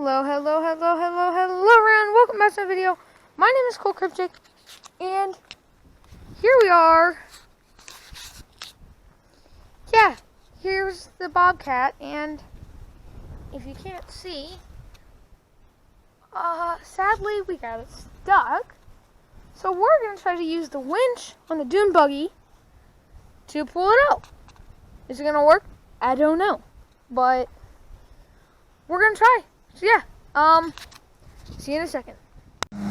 Hello, everyone. Welcome back to the video. My name is Cole Cryptic, and here we are. Yeah, here's the Bobcat, and if you can't see, sadly we got it stuck. So we're going to try to use the winch on the dune buggy to pull it out. Is it going to work? I don't know, but we're going to try. So yeah, see you in a second. All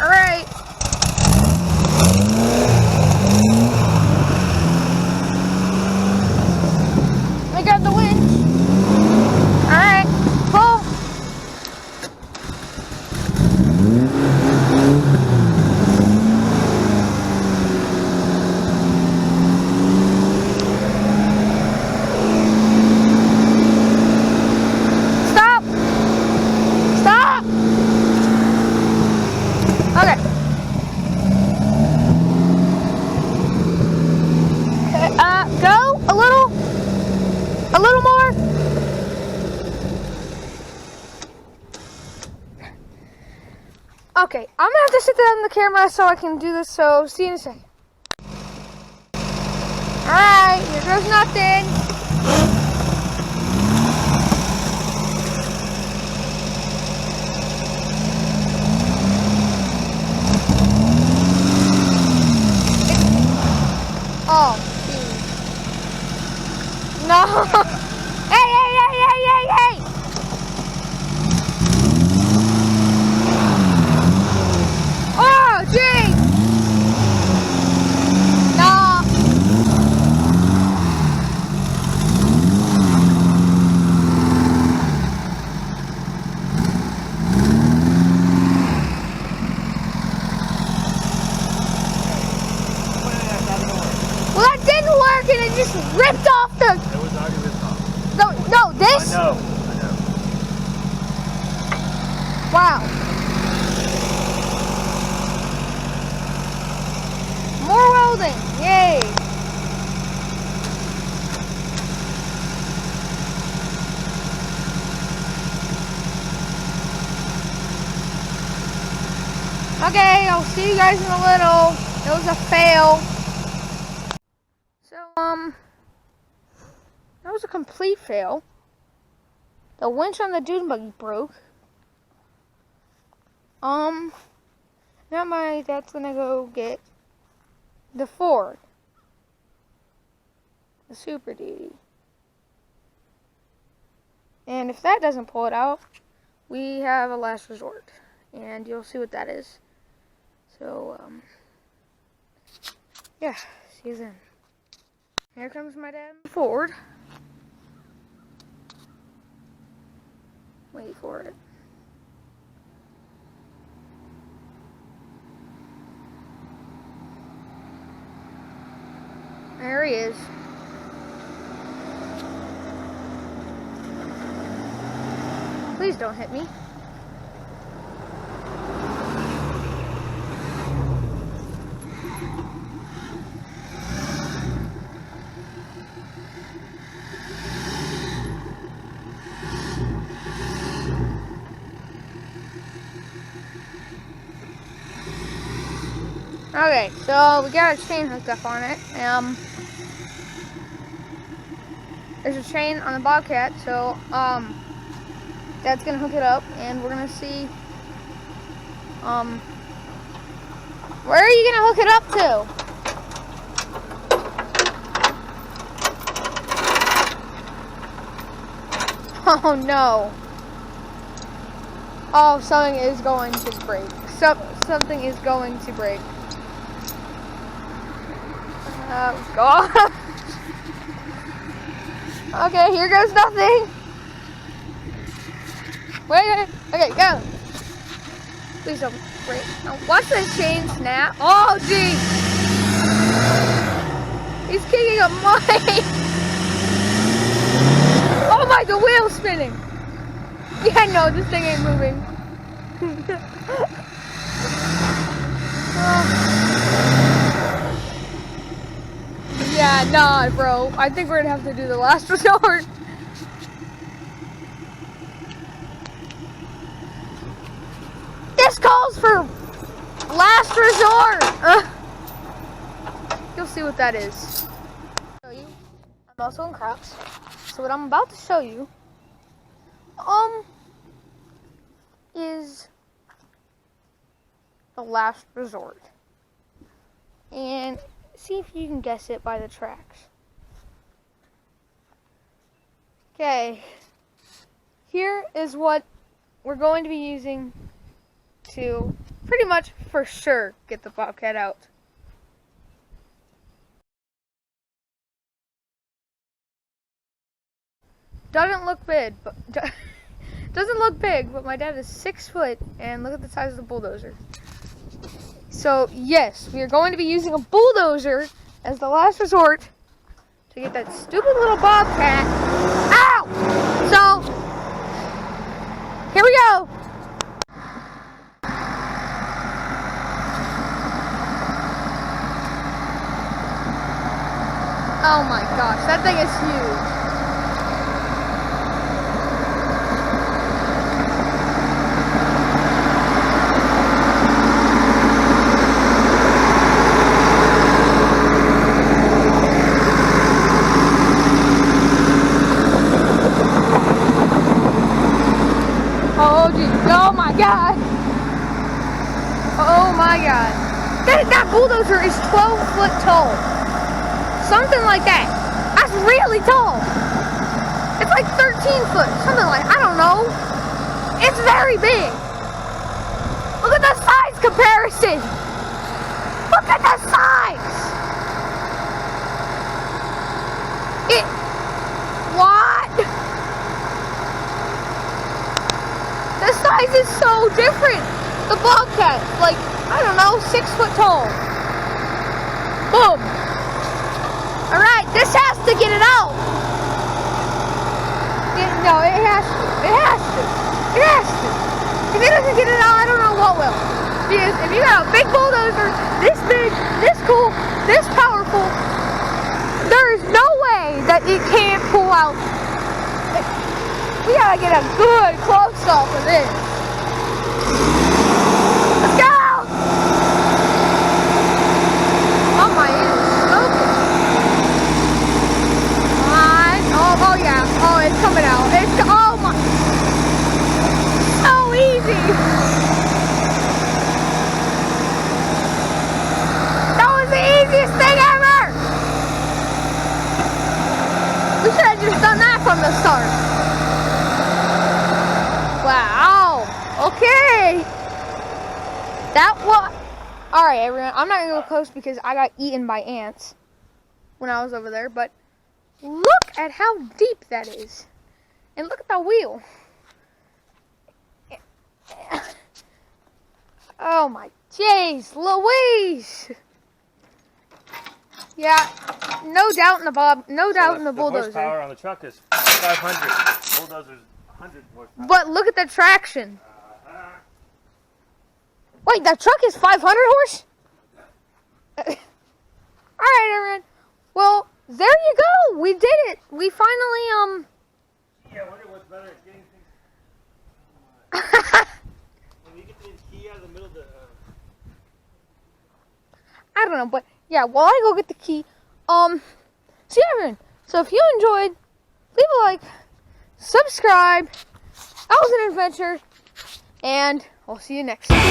right. I got the winch. All right, pull. Go a little more. Okay, I'm gonna have to sit down the camera so I can do this, so see you in a second. Alright, here goes nothing. Oh. No! Hey! Oh, gee! No! Well, that didn't work, and it just ripped off the... It was already ripped off. No, this? I know. Wow. More welding, yay. Okay, I'll see you guys in a little. It was a fail. So, that was a complete fail. The winch on the dune buggy broke. Now my dad's gonna go get the Ford, the Super Duty. And if that doesn't pull it out, we have a last resort, and you'll see what that is. So, yeah, see you then. Here comes my dad. Ford. Wait for it. There he is. Please don't hit me. Okay, so we got a chain hooked up on it. There's a chain on the Bobcat, so Dad's gonna hook it up, and we're gonna see. Where are you gonna hook it up to? Oh no! Oh, something is going to break. Something is going to break. Oh God. Okay, here goes nothing. Wait. Okay, go. Please don't break. Now, watch the chain snap. Oh, gee. He's kicking up mine. Oh my, the wheel's spinning. Yeah, no, this thing ain't moving. Oh. Yeah, nah, bro. I think we're gonna have to do the last resort. This calls for last resort. You'll see what that is. I'm also in Crocs. So what I'm about to show you, is the last resort. And see if you can guess it by the tracks. Okay. Here is what we're going to be using to pretty much for sure get the Bobcat out. Doesn't look big, but my dad is 6 foot, and look at the size of the bulldozer. So yes, we are going to be using a bulldozer as the last resort to get that stupid little Bobcat out. So here we go. Oh my gosh, that thing is huge. Oh geez, oh my god. Oh my god. That bulldozer is 12 foot tall. Something like that. That's really tall. It's like 13 foot. Something like, I don't know. It's very big. Look at the size comparison. Look at the size. What? The size is so different. The Bobcat, like, I don't know, 6 foot tall. Boom. Alright, this has to get it out. No, it has to. It has to. It has to. If it doesn't get it out, I don't know what will. Because if you got a big bulldozer, this big, this cool, this powerful, there is no way that it can't pull out. We gotta get a good close-up of this. Let's go! Oh my, it is smoking. Oh yeah. Oh, it's coming out. Oh my. So easy. That was the easiest thing ever. We should have just done that from the start. Wow. Okay. That was... Alright, everyone. I'm not going to go close because I got eaten by ants when I was over there. But look at how deep that is. And look at the wheel. Oh my jeez. Louise. Yeah. No doubt in the bulldozer. The horsepower on the truck is 500. Bulldozer's 100 horsepower. But look at the traction. Wait, that truck is 500 horse? Alright, everyone. Well, there you go. We did it. We finally, Yeah, I wonder what's better at getting things... When you get the key out of the middle of the... I don't know, but yeah, while I go get the key, so yeah, everyone. So if you enjoyed, leave a like, subscribe. That was an adventure, and I'll see you next time.